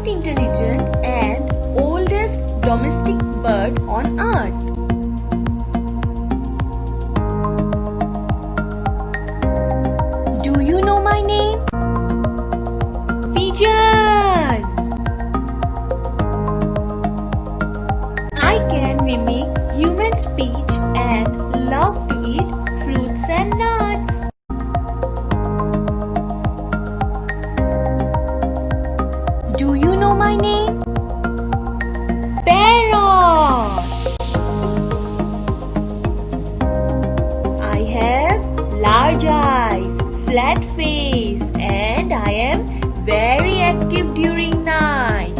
most intelligent and oldest domestic bird on earth? Do you know my name? Pigeon! I can mimic human speech and love to eat fruits and nuts. Do you know my name? Parrot! I have large eyes, flat face, and I am very active during night.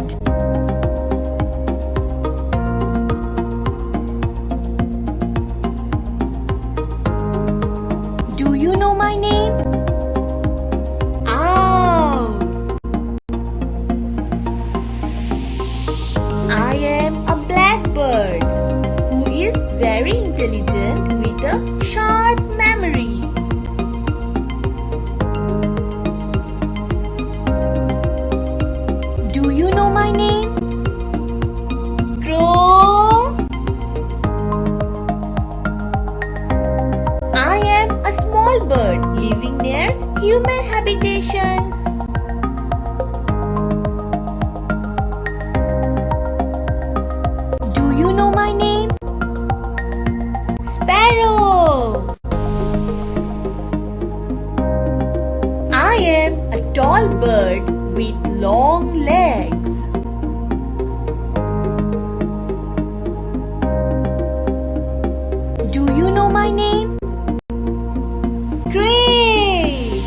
Do you know my name? Owl! I am a blackbird who is very intelligent with a sharp memory. Do you know my name? Crow! I am a small bird living near human habitations. Do you know my name? Sparrow! I am a tall bird with long legs. Do you know my name? Crane!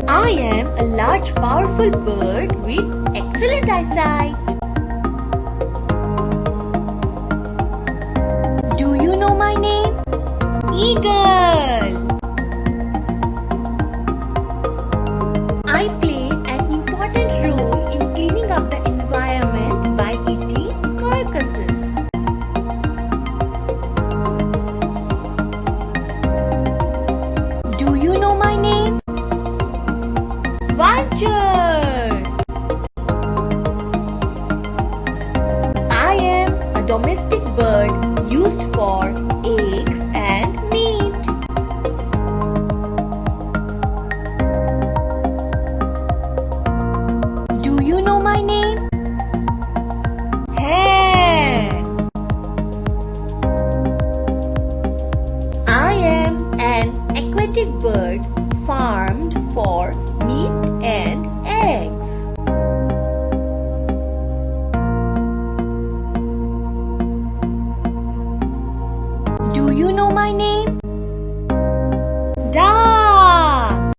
I am a large, powerful bird with excellent eyesight. Do you know my name? Eagle! I play an important role in cleaning up the environment by eating carcasses. Do you know my name? Vulture! I am a domestic bird used for eggs and meat. Do you know my name? Hen! I am an aquatic bird farmed for meat and eggs. Do you know my name? Duck!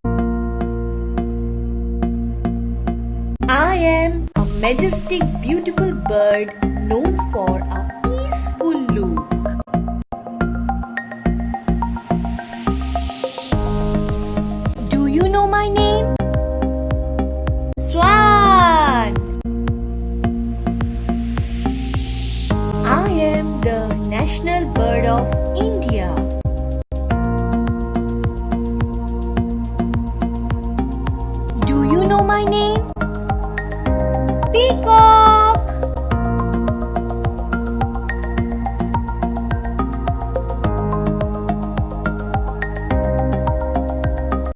I am a majestic, beautiful bird known for a peaceful look. Do you know my name? Swan! I am the national bird of India. Do you know my name?